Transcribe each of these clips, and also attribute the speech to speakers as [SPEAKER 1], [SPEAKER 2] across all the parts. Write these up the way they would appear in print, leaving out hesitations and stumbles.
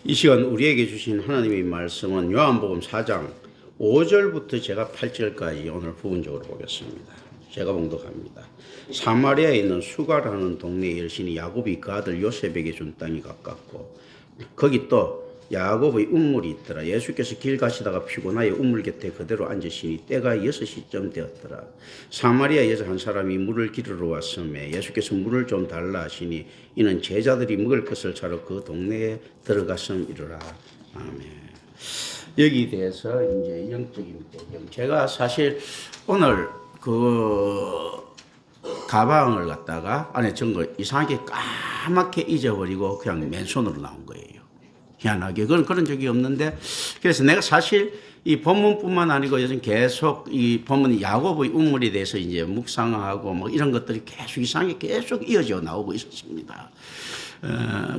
[SPEAKER 1] 이 시간 우리에게 주신 하나님의 말씀은 요한복음 4장 5절부터 제가 8절까지 오늘 부분적으로 보겠습니다. 제가 봉독합니다. 사마리아에 있는 수가라는 동네의 여신이 야곱이 그 아들 요셉에게 준 땅이 가깝고 거기 또 야곱의 우물이 있더라. 예수께서 길 가시다가 피곤하여 우물 곁에 그대로 앉으시니 때가 6시쯤 되었더라. 사마리아 여자 한 사람이 물을 기르러 왔음에 예수께서 물을 좀 달라 하시니 이는 제자들이 먹을 것을 사러 그 동네에 들어갔음이로라. 아멘. 여기에 대해서 이제 영적인 배경. 제가 사실 오늘 그 가방을 갖다가 안에 전걸 이상하게 까맣게 잊어버리고 그냥 맨손으로 나온 거예요. 희한하게. 그런 적이 없는데, 그래서 내가 사실 이 본문뿐만 아니고 요즘 계속 이 본문 야곱의 우물에 대해서 이제 묵상하고 뭐 이런 것들이 계속 이상하게 계속 이어져 나오고 있었습니다.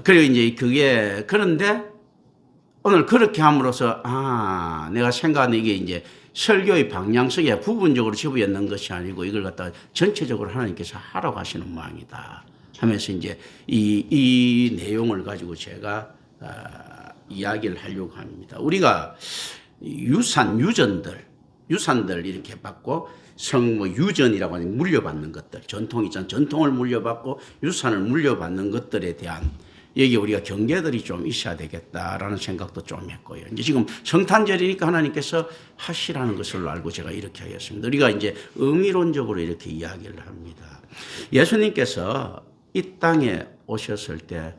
[SPEAKER 1] 그리고 이제 그게, 그런데 오늘 그렇게 함으로써, 내가 생각하는 이게 이제 설교의 방향성에 부분적으로 집어넣는 것이 아니고 이걸 갖다가 전체적으로 하나님께서 하라고 하시는 모양이다 하면서 이제 이 내용을 가지고 제가 이야기를 하려고 합니다. 우리가 유산들 이렇게 받고 유전이라고 하는 물려받는 것들, 전통 있잖아요. 전통을 물려받고 유산을 물려받는 것들에 대한 여기 우리가 경계들이 좀 있어야 되겠다라는 생각도 좀 했고요. 이제 지금 성탄절이니까 하나님께서 하시라는 것을 알고 제가 이렇게 하겠습니다. 우리가 이제 의미론적으로 이렇게 이야기를 합니다. 예수님께서 이 땅에 오셨을 때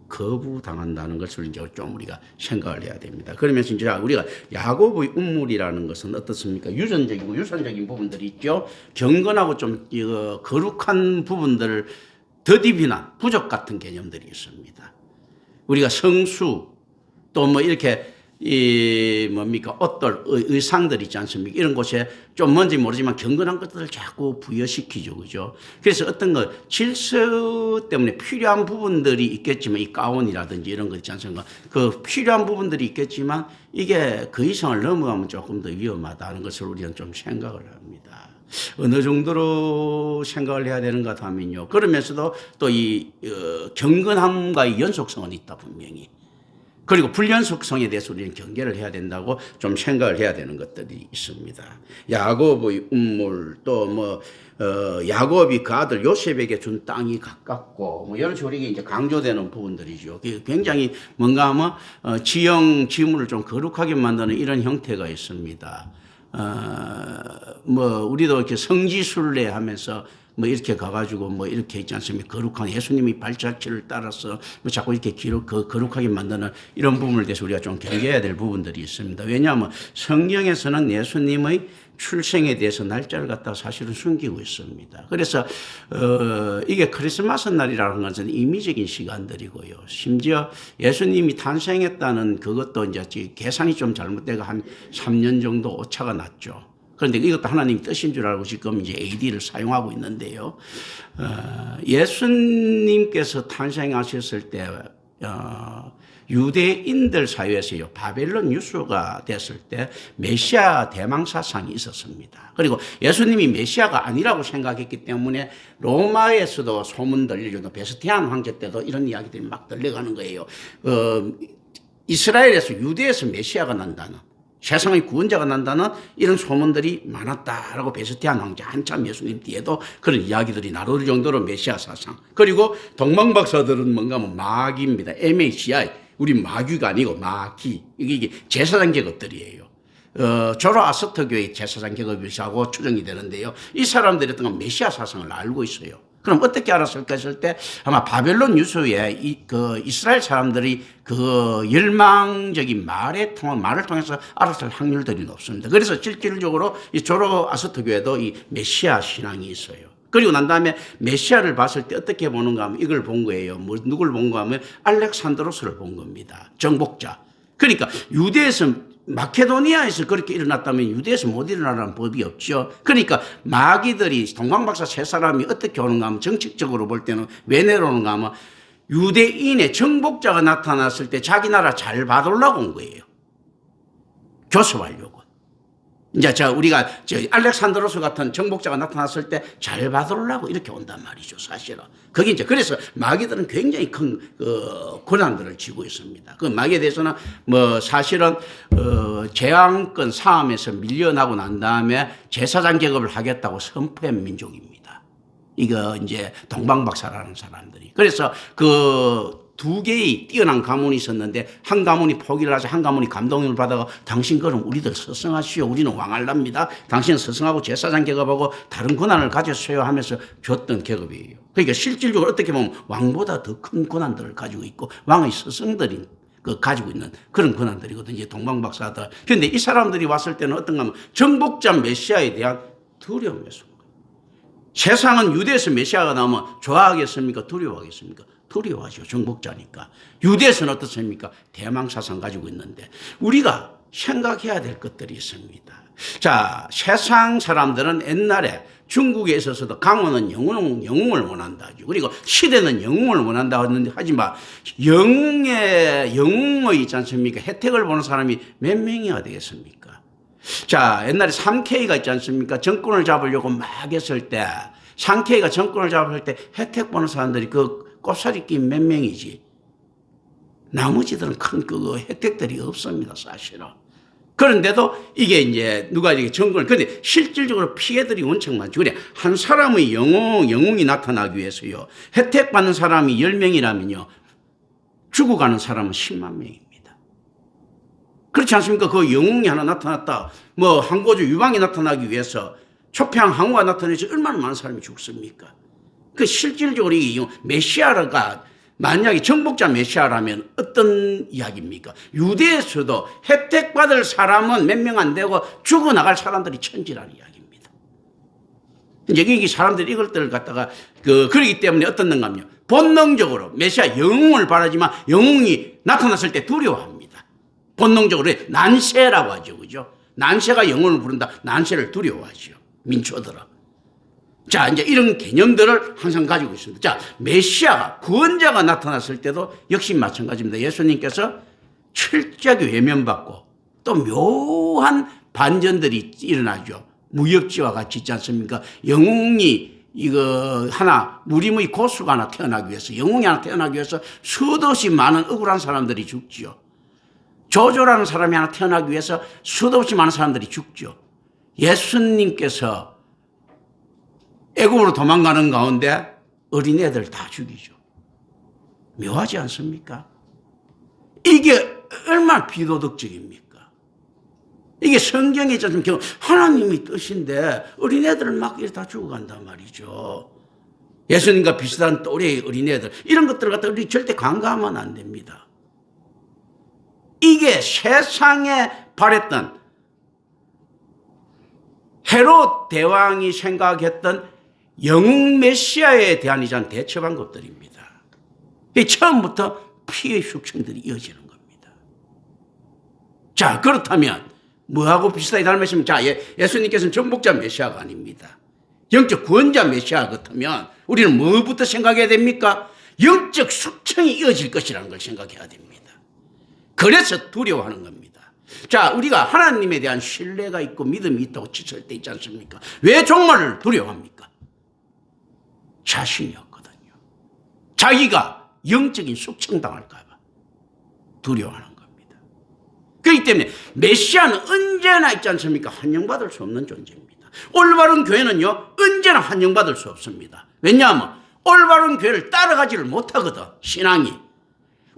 [SPEAKER 1] 거부당한다는 것을 이제 좀 우리가 생각을 해야 됩니다. 그러면서 이제 우리가 야곱의 운물이라는 것은 어떻습니까? 유전적이고 유산적인 부분들이 있죠. 경건하고 좀 거룩한 부분들을 더디비난 부족 같은 개념들이 있습니다. 우리가 성수 또 뭐 이렇게 옷들, 의상들 있지 않습니까? 이런 곳에 좀 뭔지 모르지만 경건한 것들을 자꾸 부여시키죠. 그죠? 그래서 어떤 질서 때문에 필요한 부분들이 있겠지만, 이 가운이라든지 이런 거 있지 않습니까? 그 필요한 부분들이 있겠지만, 이게 그 이상을 넘어가면 조금 더 위험하다는 것을 우리는 좀 생각을 합니다. 어느 정도로 생각을 해야 되는가 하면요. 그러면서도 또 이 경건함과의 연속성은 있다, 분명히. 그리고 불연속성에 대해서 우리는 경계를 해야 된다고 좀 생각을 해야 되는 것들이 있습니다. 야곱의 운물, 또 야곱이 그 아들 요셉에게 준 땅이 가깝고, 이런 식으로 이게 이제 강조되는 부분들이죠. 굉장히 뭔가 지물을 좀 거룩하게 만드는 이런 형태가 있습니다. 우리도 이렇게 성지순례 하면서 이렇게 가가지고 이렇게 있지 않습니까? 거룩한 예수님이 발자취를 따라서 자꾸 이렇게 거룩하게 만드는 이런 부분에 대해서 우리가 좀 경계해야 될 부분들이 있습니다. 왜냐하면 성경에서는 예수님의 출생에 대해서 날짜를 갖다가 사실은 숨기고 있습니다. 그래서 이게 크리스마스 날이라는 것은 임의적인 시간들이고요. 심지어 예수님이 탄생했다는 그것도 이제 계산이 좀 잘못되고 한 3년 정도 오차가 났죠. 그런데 이것도 하나님 뜻인 줄 알고 지금 이제 AD를 사용하고 있는데요. 예수님께서 탄생하셨을 때, 유대인들 사회에서요, 바벨론 유수가 됐을 때 메시아 대망사상이 있었습니다. 그리고 예수님이 메시아가 아니라고 생각했기 때문에 로마에서도 소문 들릴 정도, 베스티안 황제 때도 이런 이야기들이 막 들려가는 거예요. 이스라엘에서, 유대에서 메시아가 난다는, 세상의 구원자가 난다는 이런 소문들이 많았다라고 베스티안 왕자 한참 예수님 뒤에도 그런 이야기들이 나올 정도로 메시아 사상. 그리고 동방박사들은 뭔가 마귀입니다. MACI. 우리 마귀가 아니고 마귀. 이게 제사장 계급들이에요. 조로아스터교의 제사장 계급이라고 추정이 되는데요. 이 사람들이 어떤 메시아 사상을 알고 있어요. 그럼 어떻게 알았을까 했을 때 아마 바벨론 유수에 이스라엘 사람들이 그 열망적인 말을 통해서 알았을 확률들이 높습니다. 그래서 실질적으로 이 조로아스터교에도 이 메시아 신앙이 있어요. 그리고 난 다음에 메시아를 봤을 때 어떻게 보는가 하면 이걸 본 거예요. 누굴 본가 하면 알렉산드로스를 본 겁니다. 정복자. 그러니까 유대에서 마케도니아에서 그렇게 일어났다면 유대에서 못 일어나라는 법이 없죠. 그러니까 마귀들이 동방박사 세 사람이 어떻게 오는가 하면 정책적으로 볼 때는 왜 내려오는가 하면 유대인의 정복자가 나타났을 때 자기 나라 잘 받으려고 온 거예요. 교섭하려고. 이제 우리가 알렉산드로스 같은 정복자가 나타났을 때 잘 받으려고 이렇게 온단 말이죠, 사실은. 그게 이제 그래서 마귀들은 굉장히 큰 고난들을 지고 있습니다. 그 마귀에 대해서는 사실은 재앙권 싸움에서 밀려나고 난 다음에 제사장 계급을 하겠다고 선포한 민족입니다. 이거 이제 동방박사라는 사람들이. 그래서 두 개의 뛰어난 가문이 있었는데 한 가문이 포기를 하자 한 가문이 감동을 받아가 당신 그럼 우리들 서성하시오. 우리는 왕할랍니다. 당신은 서성하고 제사장 계급하고 다른 권한을 가졌어요 하면서 줬던 계급이에요. 그러니까 실질적으로 어떻게 보면 왕보다 더 큰 권한들을 가지고 있고 왕의 서성들이 가지고 있는 그런 권한들이거든요. 이제 동방박사들. 그런데 이 사람들이 왔을 때는 어떤가 하면 정복자 메시아에 대한 두려움이었어요. 세상은 유대에서 메시아가 나오면 좋아하겠습니까? 두려워하겠습니까? 두려워하죠. 정복자니까. 유대에서는 어떻습니까? 대망사상 가지고 있는데 우리가 생각해야 될 것들이 있습니다. 자, 세상 사람들은 옛날에 중국에 있어서도 강원은 영웅을 원한다 하죠. 그리고 시대는 영웅을 원한다 했는데 하지만 영웅의 있지 않습니까? 혜택을 보는 사람이 몇 명이야 되겠습니까? 자, 옛날에 3K가 있지 않습니까? 정권을 잡으려고 막 했을 때 3K가 정권을 잡을 때 혜택 보는 사람들이 꼽사리 낀 몇 명이지. 나머지들은 큰 혜택들이 없습니다, 사실은. 그런데도 이게 이제 누가 이렇게 정권을, 근데 실질적으로 피해들이 엄청 많죠. 그래, 한 사람의 영웅이 나타나기 위해서요. 혜택 받는 사람이 10명이라면요. 죽어가는 사람은 10만 명입니다. 그렇지 않습니까? 그 영웅이 하나 나타났다. 항고주 유방이 나타나기 위해서 초평 항우가 나타나서 얼마나 많은 사람이 죽습니까? 실질적으로 이 메시아가 만약에 정복자 메시아라면 어떤 이야기입니까? 유대에서도 혜택 받을 사람은 몇 명 안 되고 죽어나갈 사람들이 천지라는 이야기입니다. 이제 이 사람들이 이것들을 갖다가 그러기 때문에 어떻는가 하면 본능적으로 메시아 영웅을 바라지만 영웅이 나타났을 때 두려워합니다. 본능적으로 난세라고 하죠. 그죠? 난세가 영웅을 부른다. 난세를 두려워하죠. 민초들은. 자, 이제 이런 개념들을 항상 가지고 있습니다. 자, 메시아가, 구원자가 나타났을 때도 역시 마찬가지입니다. 예수님께서 철저하게 외면받고 또 묘한 반전들이 일어나죠. 무협지와 같이 있지 않습니까? 영웅이 무림의 고수가 하나 태어나기 위해서, 영웅이 하나 태어나기 위해서 수도 없이 많은 억울한 사람들이 죽지요. 조조라는 사람이 하나 태어나기 위해서 수도 없이 많은 사람들이 죽죠. 예수님께서 애굽으로 도망가는 가운데 어린애들 다 죽이죠. 묘하지 않습니까? 이게 얼마나 비도덕적입니까? 이게 성경에 있잖아요. 하나님의 뜻인데 어린애들을 막 이렇게 다 죽어간단 말이죠. 예수님과 비슷한 또래의 어린애들 이런 것들을 갖다 우리 절대 간과하면 안 됩니다. 이게 세상에 바랬던 헤롯 대왕이 생각했던 영웅 메시아에 대한 이전 대처 방법들입니다. 처음부터 피해 숙청들이 이어지는 겁니다. 자, 그렇다면 뭐하고 비슷하게 닮으시면, 자, 예수님께서는 정복자 메시아가 아닙니다. 영적 구원자 메시아 같으면 우리는 뭐부터 생각해야 됩니까? 영적 숙청이 이어질 것이라는 걸 생각해야 됩니다. 그래서 두려워하는 겁니다. 자, 우리가 하나님에 대한 신뢰가 있고 믿음이 있다고 치칠 때 있지 않습니까? 왜 종말을 두려워합니까? 자신이 없거든요. 자기가 영적인 숙청당할까 봐 두려워하는 겁니다. 그렇기 때문에 메시아는 언제나 있지 않습니까? 환영받을 수 없는 존재입니다. 올바른 교회는요, 언제나 환영받을 수 없습니다. 왜냐하면 올바른 교회를 따라가지를 못하거든, 신앙이.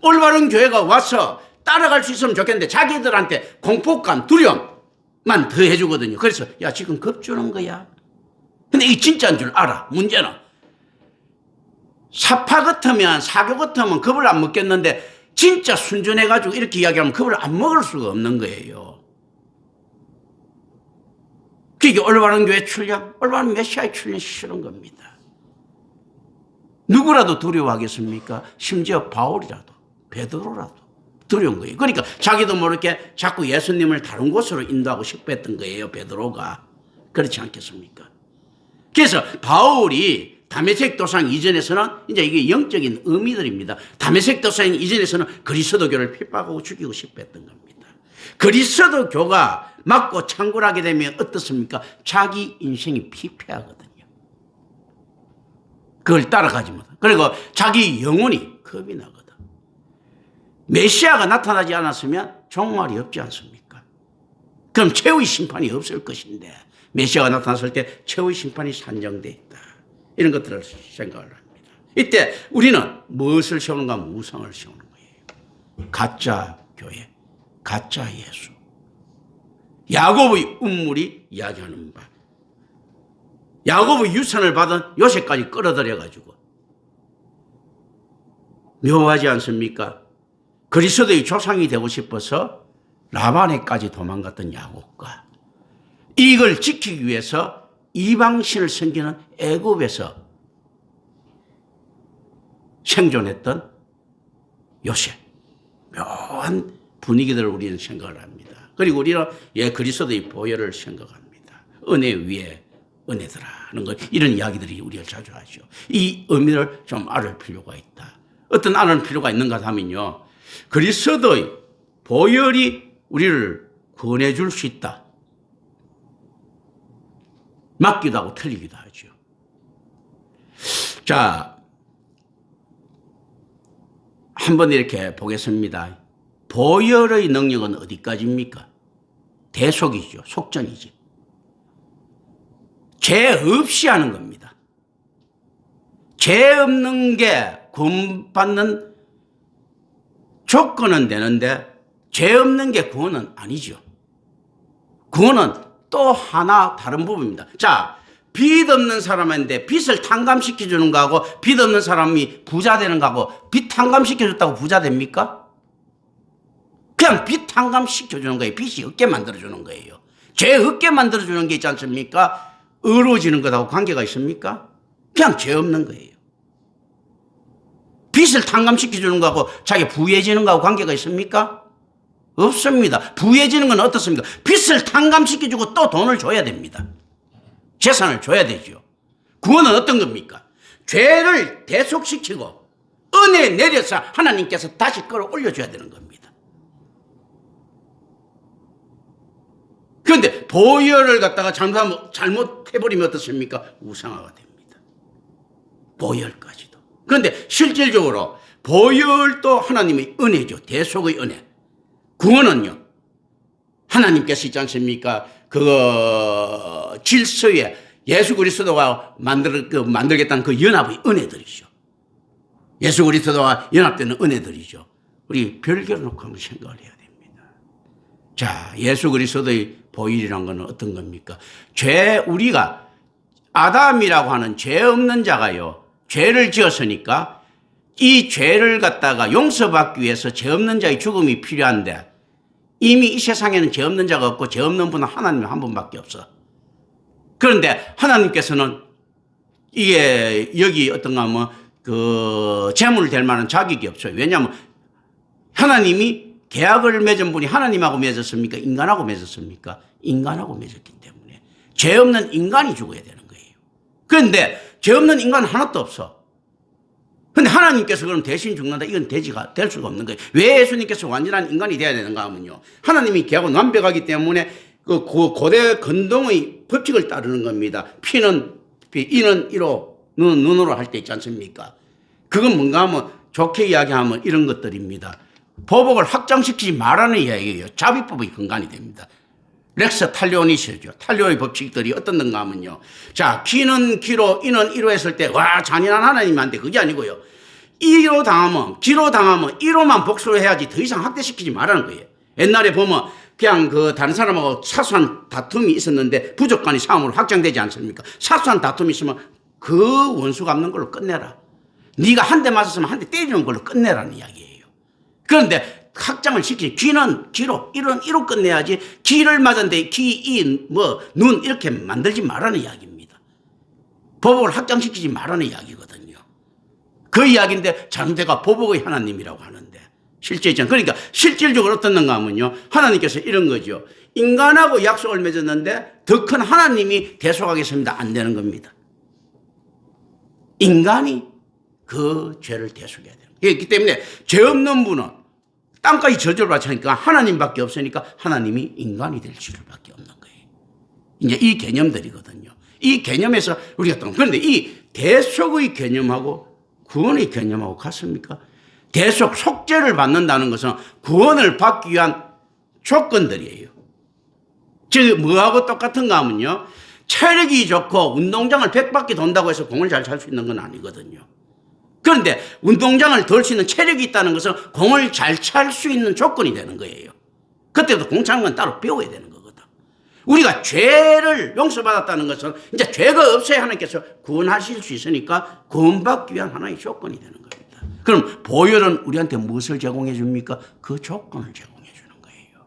[SPEAKER 1] 올바른 교회가 와서 따라갈 수 있으면 좋겠는데 자기들한테 공포감, 두려움만 더 해주거든요. 그래서 야, 지금 겁주는 거야. 근데 이게 진짜인 줄 알아. 문제는 사파 같으면, 사교 같으면 겁을 안 먹겠는데 진짜 순전해가지고 이렇게 이야기하면 겁을 안 먹을 수가 없는 거예요. 그게 올바른 교회 출력, 올바른 메시아의 출력 싫은 겁니다. 누구라도 두려워하겠습니까? 심지어 바울이라도, 베드로라도 두려운 거예요. 그러니까 자기도 모르게 자꾸 예수님을 다른 곳으로 인도하고 싶어 했던 거예요, 베드로가. 그렇지 않겠습니까? 그래서 바울이 다메섹 도상 이전에서는 이제 이게 영적인 의미들입니다. 다메섹 도상 이전에서는 그리스도교를 핍박하고 죽이고 싶어 했던 겁니다. 그리스도교가 맞고 창궐하게 되면 어떻습니까? 자기 인생이 피폐하거든요. 그걸 따라가지 못하고. 그리고 자기 영혼이 겁이 나거든. 메시아가 나타나지 않았으면 종말이 없지 않습니까? 그럼 최후의 심판이 없을 것인데 메시아가 나타났을 때 최후의 심판이 산정되어 있다. 이런 것들을 생각을 합니다. 이때 우리는 무엇을 세우는가? 우상을 세우는 거예요. 가짜 교회, 가짜 예수. 야곱의 운물이 이야기하는 바. 야곱의 유산을 받은 요셉까지 끌어들여가지고 묘하지 않습니까? 그리스도의 조상이 되고 싶어서 라반에까지 도망갔던 야곱과 이걸 지키기 위해서 이방신을 섬기는 애굽에서 생존했던 요셉. 묘한 분위기들을 우리는 생각을 합니다. 그리고 우리는 그리스도의 보혈을 생각합니다. 은혜 위에 은혜더라 하는 것, 이런 이야기들이 우리가 자주 하죠. 이 의미를 좀 알을 필요가 있다. 어떤 아는 필요가 있는가 하면요, 그리스도의 보혈이 우리를 구원해 줄 수 있다. 맞기도 하고 틀리기도 하죠. 자, 한번 이렇게 보겠습니다. 보혈의 능력은 어디까지입니까? 대속이죠. 속전이지. 죄 없이 하는 겁니다. 죄 없는 게 구원받는 조건은 되는데 죄 없는 게 구원은 아니죠. 구원은 또 하나 다른 부분입니다. 자, 빚 없는 사람인데 빚을 탕감시켜주는 거하고 빚 없는 사람이 부자 되는 거하고, 빚 탕감시켜줬다고 부자 됩니까? 그냥 빚 탕감시켜주는 거예요. 빚이 없게 만들어주는 거예요. 죄 없게 만들어주는 게 있지 않습니까? 의로워지는 것하고 관계가 있습니까? 그냥 죄 없는 거예요. 빚을 탕감시켜주는 거하고 자기 부유해지는 거하고 관계가 있습니까? 없습니다. 부유해지는 건 어떻습니까? 빚을 탕감시켜주고 또 돈을 줘야 됩니다. 재산을 줘야 되죠. 구원은 어떤 겁니까? 죄를 대속시키고 은혜 내려서 하나님께서 다시 끌어올려줘야 되는 겁니다. 그런데 보혈을 갖다가 잘못해버리면 어떻습니까? 우상화가 됩니다. 보혈까지도. 그런데 실질적으로 보혈도 하나님의 은혜죠. 대속의 은혜. 구원은요, 하나님께서 있지 않습니까? 그 질서에 예수 그리스도와 만들겠다는 그 연합의 은혜들이죠. 예수 그리스도와 연합되는 은혜들이죠. 우리 별개로 놓고 한번 생각을 해야 됩니다. 자, 예수 그리스도의 보혈이란 건 어떤 겁니까? 우리가 아담이라고 하는 죄 없는 자가요, 죄를 지었으니까 이 죄를 갖다가 용서받기 위해서 죄 없는 자의 죽음이 필요한데, 이미 이 세상에는 죄 없는 자가 없고 죄 없는 분은 하나님 한 분밖에 없어. 그런데 하나님께서는 이게 여기 어떤가 하면 그 재물 될 만한 자격이 없어요. 왜냐하면 하나님이 계약을 맺은 분이 하나님하고 맺었습니까? 인간하고 맺었습니까? 인간하고 맺었기 때문에 죄 없는 인간이 죽어야 되는 거예요. 그런데 죄 없는 인간 하나도 없어. 근데 하나님께서 그럼 대신 죽는다? 이건 될 수가 없는 거예요. 왜 예수님께서 완전한 인간이 되어야 되는가 하면요, 하나님이 계약은 완벽하기 때문에 그 고대 건동의 법칙을 따르는 겁니다. 피는 피, 이는 이로, 눈으로 할 때 있지 않습니까? 그건 뭔가 하면 좋게 이야기하면 이런 것들입니다. 보복을 확장시키지 말라는 이야기예요. 자비법의 근간이 됩니다. 렉스 탈리오니시죠. 탈리오의 법칙들이 어떤 건가 하면요, 자, 기는 기로, 이는 이로 했을 때 와 잔인한 하나님한테, 그게 아니고요, 이로 당하면, 기로 당하면 이로만 복수를 해야지 더 이상 학대시키지 말라는 거예요. 옛날에 보면 그냥 그 다른 사람하고 사소한 다툼이 있었는데 부족간이 싸움으로 확장되지 않습니까? 사소한 다툼이 있으면 그 원수 갚는 걸로 끝내라. 네가 한 대 맞았으면 한 대 때리는 걸로 끝내라는 이야기예요. 그런데 확장을 시키지, 귀는 귀로, 이는 이로 끝내야지, 귀를 맞았는데 귀, 이, 눈 이렇게 만들지 말라는 이야기입니다. 보복을 확장시키지 말라는 이야기거든요. 그 이야기인데 잘못해가 보복의 하나님이라고 하는데 실제 있잖아요. 그러니까 실질적으로 어떻는가 하면요, 하나님께서 이런 거죠. 인간하고 약속을 맺었는데 더 큰 하나님이 대속하겠습니다. 안 되는 겁니다. 인간이 그 죄를 대속해야 되는 거예요. 그렇기 때문에 죄 없는 분은 땅까지 저주를 받으니까 하나님밖에 없으니까 하나님이 인간이 될 수밖에 없는 거예요. 이제 이 개념들이거든요. 이 개념에서 우리가 또 그런데 이 대속의 개념하고 구원의 개념하고 같습니까? 대속 속죄를 받는다는 것은 구원을 받기 위한 조건들이에요. 즉 뭐하고 똑같은가 하면요. 체력이 좋고 운동장을 100바퀴 돈다고 해서 공을 잘 찰 수 있는 건 아니거든요. 그런데 운동장을 돌 수 있는 체력이 있다는 것은 공을 잘 찰 수 있는 조건이 되는 거예요. 그때부터 공 차는 건 따로 배워야 되는 거거든. 우리가 죄를 용서받았다는 것은 이제 죄가 없어야 하나님께서 구원하실 수 있으니까 구원받기 위한 하나의 조건이 되는 겁니다. 그럼 보혈은 우리한테 무엇을 제공해 줍니까? 그 조건을 제공해 주는 거예요.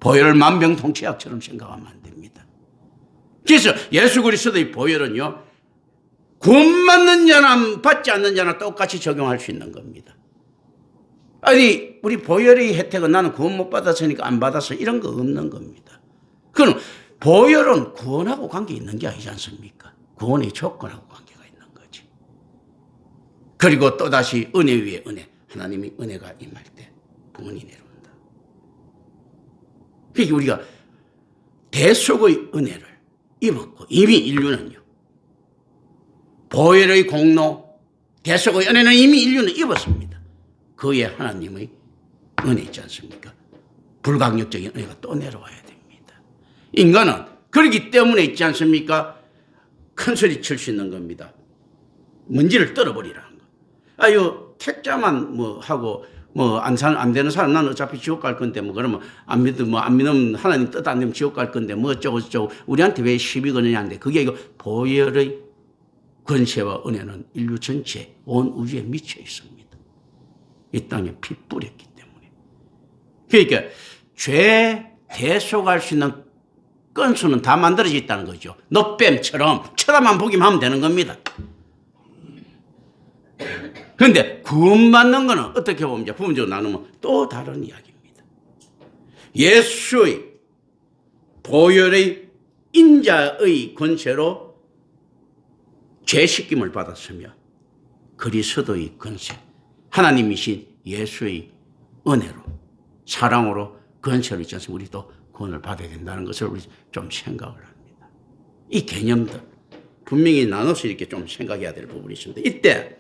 [SPEAKER 1] 보혈을 만병통치약처럼 생각하면 안 됩니다. 그래서 예수 그리스도의 보혈은요. 구원받는 자나 받지 않는 자나 똑같이 적용할 수 있는 겁니다. 아니 우리 보혈의 혜택은 나는 구원 못 받았으니까 안 받았어 이런 거 없는 겁니다. 그럼 보혈은 구원하고 관계 있는 게 아니지 않습니까? 구원의 조건하고 관계가 있는 거지. 그리고 또다시 은혜 위에 은혜. 하나님이 은혜가 임할 때 구원이 내려온다. 그러니까 우리가 대속의 은혜를 입었고 이미 인류는요. 보혈의 공로, 대속의 은혜는 이미 인류는 입었습니다. 그에 하나님의 은혜 있지 않습니까? 불강력적인 은혜가 또 내려와야 됩니다. 인간은 그렇기 때문에 있지 않습니까? 큰 소리 칠 수 있는 겁니다. 먼지를 떨어버리라는 거. 아유 택자만 뭐 하고 뭐 안 되는 사람 나는 어차피 지옥 갈 건데 뭐 그러면 안 믿으면 하나님 뜻 안 되면 지옥 갈 건데 뭐 어쩌고 저쩌고 우리한테 왜 시비 거느냐는데 그게 이거 보혈의 권세와 은혜는 인류 전체 온 우주에 미쳐 있습니다. 이 땅에 피 뿌렸기 때문에. 그러니까 죄 대속할 수 있는 건수는 다 만들어져 있다는 거죠. 넛뱀처럼 쳐다만 보기만 하면 되는 겁니다. 그런데 구원받는 거는 어떻게 보면 이제 부분적으로 나누면 또 다른 이야기입니다. 예수의 보혈의 인자의 권세로 죄 씻김을 받았으며 그리스도의 권세, 하나님이신 예수의 은혜로 사랑으로 권세로 있지 않습니까? 우리도 구원을 받아야 된다는 것을 우리 좀 생각을 합니다. 이 개념들 분명히 나눠서 이렇게 좀 생각해야 될 부분이 있습니다. 이때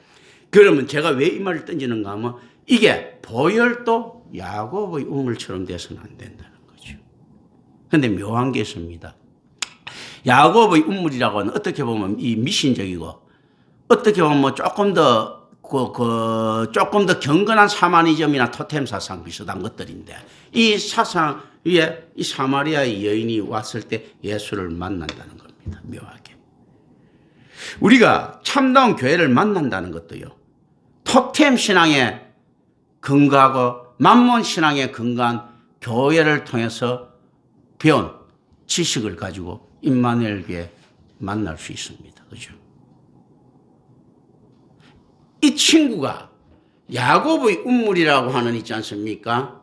[SPEAKER 1] 그러면 제가 왜 이 말을 던지는가 하면 이게 보혈도 야곱의 우물처럼 돼서는 안 된다는 거죠. 그런데 묘한 게 있습니다. 야곱의 우물이라고 하는 어떻게 보면 이 미신적이고 어떻게 보면 뭐 조금 더 경건한 사마니즘이나 토템 사상 비슷한 것들인데 이 사상 위에 이 사마리아의 여인이 왔을 때 예수를 만난다는 겁니다. 묘하게. 우리가 참다운 교회를 만난다는 것도요. 토템 신앙에 근거하고 만몬 신앙에 근거한 교회를 통해서 배운 지식을 가지고 임마누엘 교회 만날 수 있습니다. 그죠? 이 친구가 야곱의 운물이라고 하는 있지 않습니까?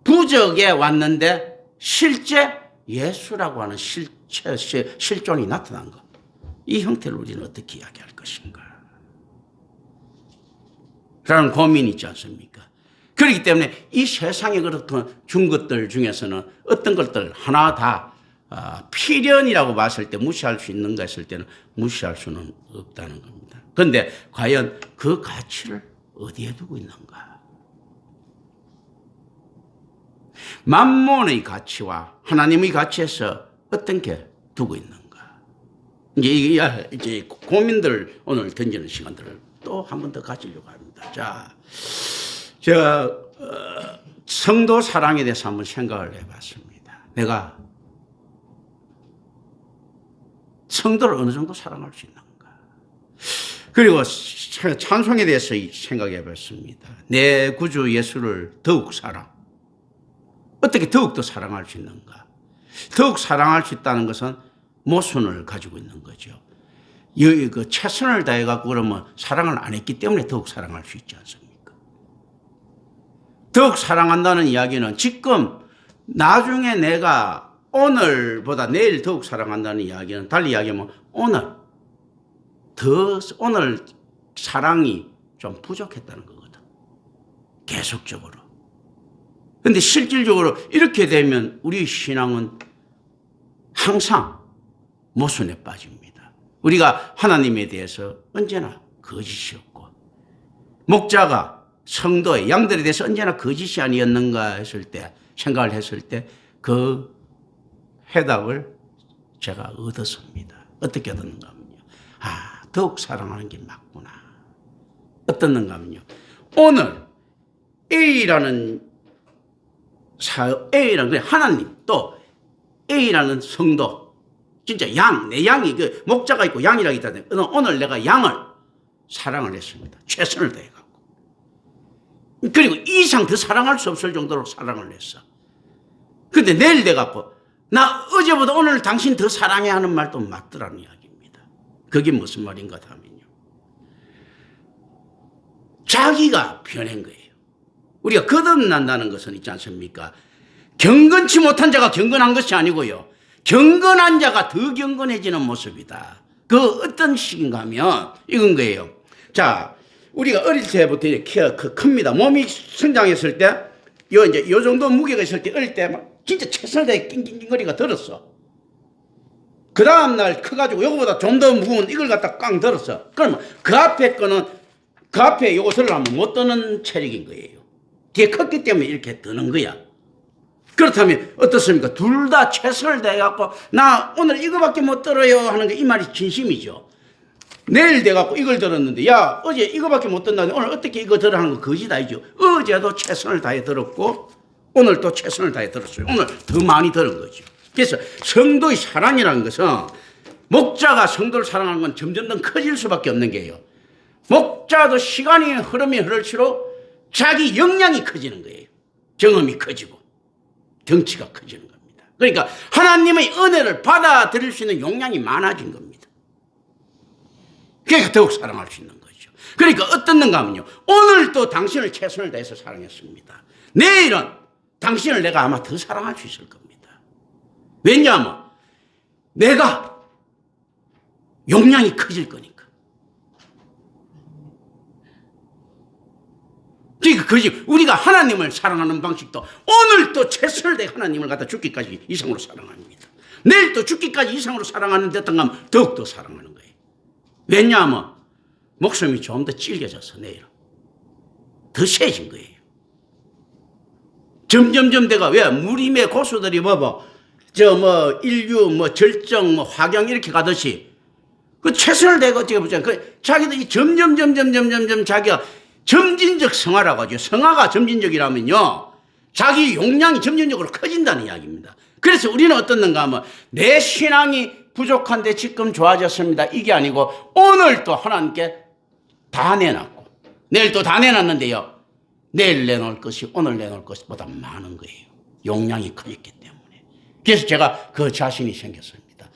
[SPEAKER 1] 부적에 왔는데 실제 예수라고 하는 실존이 나타난 것. 이 형태를 우리는 어떻게 이야기할 것인가? 라는 고민이 있지 않습니까? 그렇기 때문에 이 세상에 그렇던 준 것들 중에서는 어떤 것들 하나 다 필연이라고 봤을 때 무시할 수 있는가 했을 때는 무시할 수는 없다는 겁니다. 그런데 과연 그 가치를 어디에 두고 있는가? 만몬의 가치와 하나님의 가치에서 어떤 게 두고 있는가? 이제 고민들 오늘 던지는 시간들을 또 한 번 더 가지려고 합니다. 자, 제가 성도 사랑에 대해서 한번 생각을 해봤습니다. 내가 성도를 어느 정도 사랑할 수 있는가? 그리고 찬송에 대해서 생각해 봤습니다. 내 구주 예수를 더욱 어떻게 더욱더 사랑할 수 있는가? 더욱 사랑할 수 있다는 것은 모순을 가지고 있는 거죠. 최선을 다해갖고 그러면 사랑을 안 했기 때문에 더욱 사랑할 수 있지 않습니까? 더욱 사랑한다는 이야기는 지금 나중에 내가 오늘보다 내일 더욱 사랑한다는 이야기는 달리 이야기하면 오늘 사랑이 좀 부족했다는 거거든. 계속적으로. 근데 실질적으로 이렇게 되면 우리 신앙은 항상 모순에 빠집니다. 우리가 하나님에 대해서 언제나 거짓이 없고, 목자가 성도의 양들에 대해서 언제나 거짓이 아니었는가 했을 때, 생각을 했을 때 그 해답을 제가 얻었습니다. 어떻게 얻었는가 하면요. 더욱 사랑하는 게 맞구나. 어떻는가 하면요. 오늘 A라는 하나님, 또 A라는 성도, 진짜 내 양이, 목자가 있고 양이라고 있다는데, 오늘 내가 양을 사랑을 했습니다. 최선을 다해갖고. 그리고 이 이상 더 사랑할 수 없을 정도로 사랑을 했어. 근데 내일 돼갖고, 나 어제보다 오늘 당신 더 사랑해 하는 말도 맞더라는 이야기입니다. 그게 무슨 말인가 하면요. 자기가 변한 거예요. 우리가 거듭난다는 것은 있지 않습니까? 경건치 못한 자가 경건한 것이 아니고요. 경건한 자가 더 경건해지는 모습이다. 그 어떤 식인가 하면 이건 거예요. 자, 우리가 어릴 때부터 키가 큽니다. 몸이 성장했을 때, 요 정도 무게가 있을 때, 어릴 때 막 진짜 최선을 다해 낑낑낑거리가 들었어. 그 다음날 커가지고 요거보다 좀 더 무거운 이걸 갖다 깡 들었어. 그러면 그 앞에 요거 들으려면 못 드는 체력인 거예요. 뒤에 컸기 때문에 이렇게 드는 거야. 그렇다면 어떻습니까? 둘 다 최선을 다해갖고, 나 오늘 이거밖에 못 들어요 하는 게 이 말이 진심이죠. 내일 돼갖고 이걸 들었는데, 야, 어제 이거밖에 못 듣는데 오늘 어떻게 이거 들어 하는 거 거짓 아니죠. 어제도 최선을 다해 들었고, 오늘 또 최선을 다해 들었어요. 오늘 더 많이 들은 거죠. 그래서 성도의 사랑이라는 것은, 목자가 성도를 사랑하는 건 점점 더 커질 수밖에 없는 게요. 목자도 시간이 흐르면 흐를수록 자기 역량이 커지는 거예요. 경험이 커지고 덩치가 커지는 겁니다. 그러니까 하나님의 은혜를 받아들일 수 있는 용량이 많아진 겁니다. 그러니까 더욱 사랑할 수 있는 거죠. 그러니까 어떻는가 하면요. 오늘 또 당신을 최선을 다해서 사랑했습니다. 내일은 당신을 내가 아마 더 사랑할 수 있을 겁니다. 왜냐하면 내가 용량이 커질 거니까. 그러니까 우리가 하나님을 사랑하는 방식도 오늘 또 최선을 다해 하나님을 갖다 죽기까지 이상으로 사랑합니다. 내일 또 죽기까지 이상으로 사랑하는 데 가면 더욱더 사랑하는 거예요. 왜냐하면 목숨이 좀 더 질겨져서 내일은 더 세진 거예요. 점점점 내가 왜 무림의 고수들이 인류 절정 화경 이렇게 가듯이 그 최선을 다해서 어떻게 보자. 자기들이 점점 자기가 점진적 성화라고 하죠. 성화가 점진적이라면요, 자기 용량이 점진적으로 커진다는 이야기입니다. 그래서 우리는 어떻는가 하면 내 신앙이 부족한데 지금 좋아졌습니다. 이게 아니고 오늘 또 하나님께 다 내놨고 내일 또 다 내놨는데요, 내일 내놓을 것이 오늘 내놓을 것보다 많은 거예요. 용량이 커졌기 때문에. 그래서 제가 그 자신이 생겼습니다.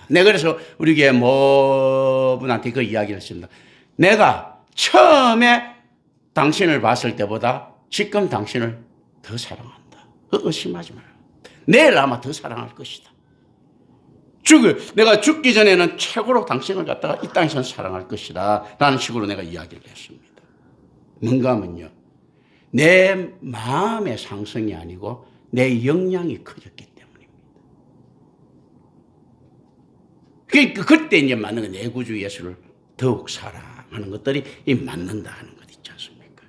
[SPEAKER 1] 내가 그래서 우리 교회 모분한테 그 이야기를 했습니다. 내가 처음에 당신을 봤을 때보다 지금 당신을 더 사랑한다. 의심하지 마라. 내일 아마 더 사랑할 것이다. 내가 죽기 전에는 최고로 당신을 갖다가 이 땅에서 사랑할 것이다 라는 식으로 내가 이야기를 했습니다. 뭔가 하면요, 내 마음의 상승이 아니고 내 역량이 커졌기 때문입니다. 그러니까 그때 이제 맞는 건 내 구주 예수를 더욱 사랑하는 것들이 맞는다 하는 것 있지 않습니까?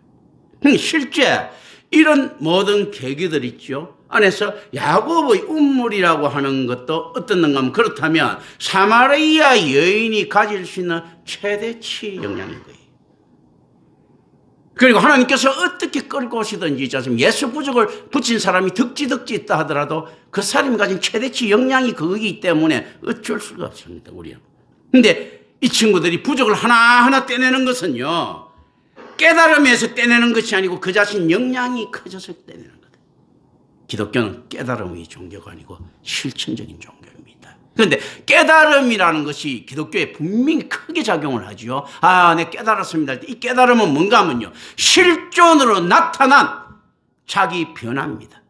[SPEAKER 1] 실제 이런 모든 계기들 있죠. 안에서 야곱의 운물이라고 하는 것도 어떻는가 하면, 그렇다면 사마리아 여인이 가질 수 있는 최대치 역량인 거예요. 그리고 하나님께서 어떻게 끌고 오시든지 있지 않습니까? 예수 부족을 붙인 사람이 덕지 있다 하더라도 그 사람이 가진 최대치 역량이 거기이기 때문에 어쩔 수가 없습니다, 우리는. 근데 이 친구들이 부족을 하나하나 떼내는 것은요, 깨달음에서 떼내는 것이 아니고 그 자신 역량이 커져서 떼내는 거다. 기독교는 깨달음의 종교가 아니고 실천적인 종교입니다. 그런데 깨달음이라는 것이 기독교에 분명히 크게 작용을 하죠. 내 깨달았습니다. 이 깨달음은 뭔가 하면요, 실존으로 나타난 자기 변화입니다.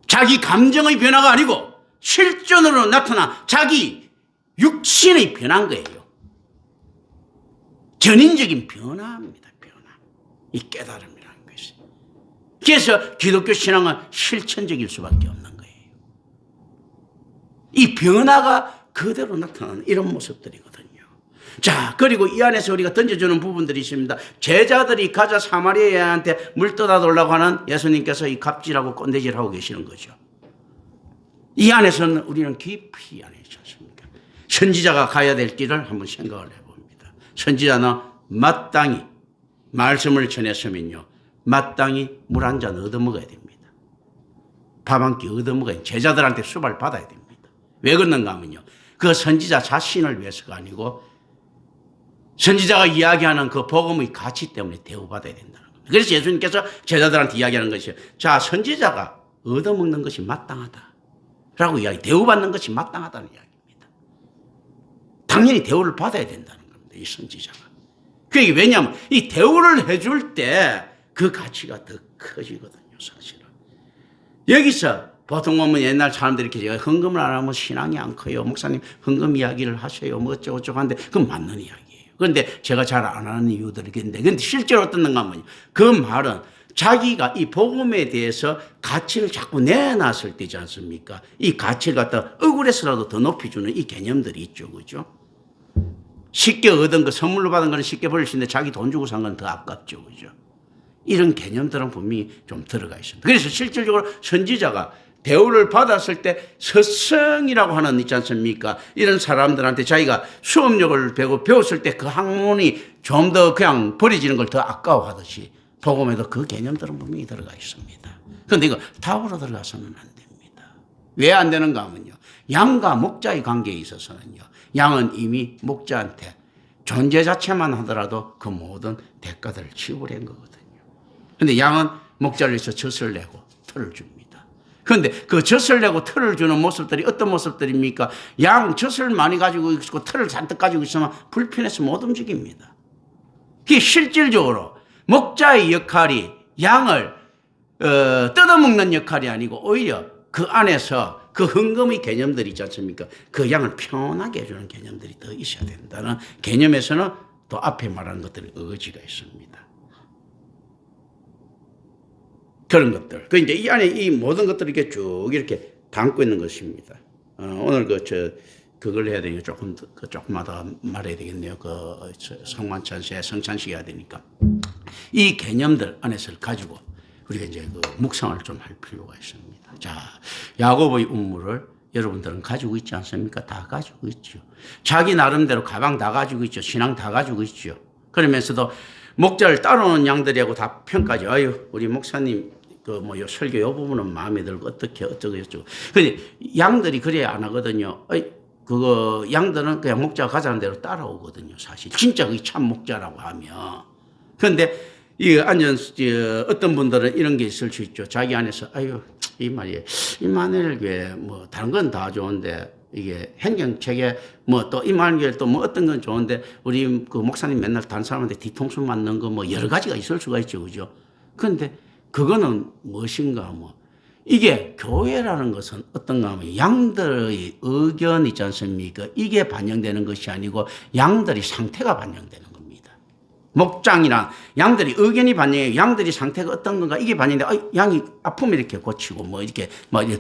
[SPEAKER 1] 자기 감정의 변화가 아니고 실존으로 나타난 자기 육신의 변화인 거예요. 전인적인 변화입니다. 이 깨달음이라는 것이. 그래서 기독교 신앙은 실천적일 수밖에 없는 거예요. 이 변화가 그대로 나타나는 이런 모습들이거든요. 자, 그리고 이 안에서 우리가 던져주는 부분들이 있습니다. 제자들이 가자 사마리아 여인한테 물 떠다 달라고 하는 예수님께서 이 갑질하고 꼰대질하고 계시는 거죠. 이 안에서는 우리는 깊이 안에 있지 않습니까? 선지자가 가야 될 길을 한번 생각을 해봅니다. 선지자는 마땅히 말씀을 전했으면요, 마땅히 물 한 잔 얻어먹어야 됩니다. 밥 한 끼 얻어먹어야 됩니다. 제자들한테 수발 받아야 됩니다. 왜 그런가 하면요, 그 선지자 자신을 위해서가 아니고 선지자가 이야기하는 그 복음의 가치 때문에 대우받아야 된다는 겁니다. 그래서 예수님께서 제자들한테 이야기하는 것이, 자, 선지자가 얻어먹는 것이 마땅하다 라고 이야기, 대우받는 것이 마땅하다는 이야기입니다. 당연히 대우를 받아야 된다는 겁니다, 이 선지자가. 그게 왜냐하면 이 대우를 해줄 때 그 가치가 더 커지거든요, 사실은. 여기서 보통 보면 옛날 사람들이 이렇게 헌금을 안 하면 신앙이 안 커요. 목사님 헌금 이야기를 하셔요. 뭐 어쩌고저쩌고 하는데 그건 맞는 이야기예요. 그런데 제가 잘 안 하는 이유들이 있는데, 그런데 실제로 어떻는가 하면요, 그 말은 자기가 이 복음에 대해서 가치를 자꾸 내놨을 때지 않습니까? 이 가치를 갖다 억울해서라도 더 높여주는 이 개념들이 있죠. 그죠? 쉽게 얻은 거, 선물로 받은 거는 쉽게 버릴 수 있는데 자기 돈 주고 산 건 더 아깝죠. 그죠? 이런 개념들은 분명히 좀 들어가 있습니다. 그래서 실질적으로 선지자가 대우를 받았을 때 서성이라고 하는 있지 않습니까? 이런 사람들한테 자기가 수업료를 배웠을 때 그 학문이 좀 더 그냥 버려지는 걸 더 아까워하듯이 복음에도 그 개념들은 분명히 들어가 있습니다. 그런데 이거 답으로 들어가서는 안 됩니다. 왜 안 되는가 하면요, 양과 목자의 관계에 있어서는요, 양은 이미 목자한테 존재 자체만 하더라도 그 모든 대가들을 지불한 거거든요. 그런데 양은 목자를 위해서 젖을 내고 털을 줍니다. 그런데 그 젖을 내고 털을 주는 모습들이 어떤 모습들입니까? 양 젖을 많이 가지고 있고 털을 잔뜩 가지고 있으면 불편해서 못 움직입니다. 그게 실질적으로 목자의 역할이 양을 뜯어먹는 역할이 아니고 오히려 그 안에서 그 헌금의 개념들이 있지 않습니까? 그 양을 편하게 해주는 개념들이 더 있어야 된다는 개념에서는 또 앞에 말하는 것들의 의지가 있습니다. 그런 것들. 그 이제 이 안에 이 모든 것들을 이렇게 쭉 이렇게 담고 있는 것입니다. 오늘 그걸 해야 되니까 조금마다 말해야 되겠네요. 성만찬시에 성찬식 해야 되니까. 이 개념들 안에서 가지고 우리가 이제 묵상을 좀 할 필요가 있습니다. 자, 야곱의 운물을 여러분들은 가지고 있지 않습니까? 다 가지고 있죠. 자기 나름대로 가방 다 가지고 있죠. 신앙 다 가지고 있죠. 그러면서도 목자를 따라오는 양들이하고 다 평가죠. 아유, 우리 목사님 요 설교 요 부분은 마음에 들고 어쩌고 저쩌고. 근데 양들이 그래야 안 하거든요. 양들은 그냥 목자가 가자는 대로 따라오거든요, 사실. 진짜 그게 참 목자라고 하면. 그런데 어떤 분들은 이런 게 있을 수 있죠. 자기 안에서, 아유, 이 말이에요. 임마누엘교회 다른 건 다 좋은데, 이게 행정체계, 또 임마누엘 또 어떤 건 좋은데, 우리 그 목사님 맨날 다른 사람한테 뒤통수 맞는 거 여러 가지가 있을 수가 있죠. 그죠? 그런데 그거는 무엇인가 이게 교회라는 것은 어떤가 하면 양들의 의견 있지 않습니까? 이게 반영되는 것이 아니고 양들이 상태가 반영되는 겁니다. 목장이랑 양들이 의견이 반영해요. 양들이 상태가 어떤 건가 이게 반영돼. 양이 아프면 이렇게 고치고 이렇게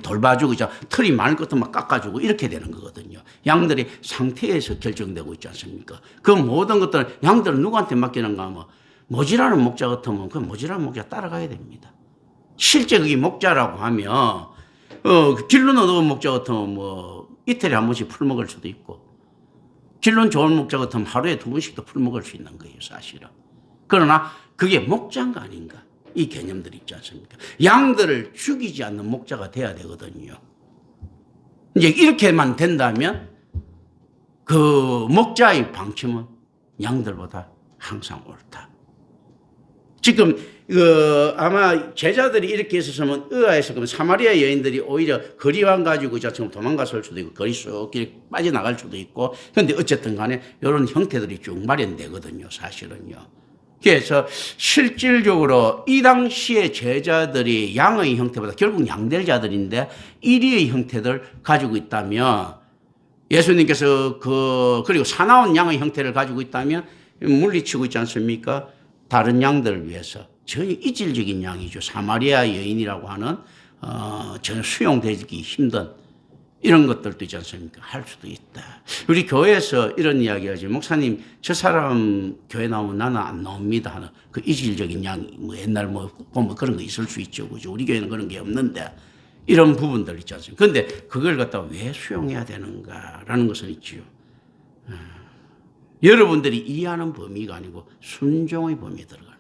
[SPEAKER 1] 돌봐주고 털이 많을 것도 깎아주고 이렇게 되는 거거든요. 양들이 상태에서 결정되고 있지 않습니까? 그 모든 것들은 양들은 누구한테 맡기는가 하면 모지라는 목자 같으면 그 모지라는 목자 따라가야 됩니다. 실제 그게 목자라고 하면 길론 얻은 목자 같으면 이틀에 한 번씩 풀 먹을 수도 있고, 길론 좋은 목자 같으면 하루에 2번씩도 풀 먹을 수 있는 거예요, 사실은. 그러나 그게 목자인가 아닌가, 이 개념들이 있지 않습니까? 양들을 죽이지 않는 목자가 돼야 되거든요. 이제 이렇게만 된다면 그 목자의 방침은 양들보다 항상 옳다. 지금 아마 제자들이 이렇게 있었으면 의아해서 그러면 사마리아 여인들이 오히려 거리왕 가지고 지금 도망갔을 수도 있고 거리 쑥 이렇게 빠져나갈 수도 있고, 그런데 어쨌든 간에 이런 형태들이 쭉 마련되거든요, 사실은요. 그래서 실질적으로 이 당시의 제자들이 양의 형태보다 결국 양될 자들인데 이리의 형태를 가지고 있다면, 예수님께서 그리고 사나운 양의 형태를 가지고 있다면 물리치고 있지 않습니까? 다른 양들을 위해서 전혀 이질적인 양이죠. 사마리아 여인이라고 하는 전혀 수용되기 힘든 이런 것들도 있지 않습니까? 할 수도 있다. 우리 교회에서 이런 이야기 하지. 목사님, 저 사람 교회 나오면 나는 안 나옵니다 하는 그 이질적인 양, 뭐 옛날 뭐 보면 그런 거 있을 수 있죠. 그죠? 우리 교회는 그런 게 없는데 이런 부분들 있지 않습니까? 근데 그걸 갖다가 왜 수용해야 되는가라는 것은 있지요. 여러분들이 이해하는 범위가 아니고 순종의 범위에 들어가.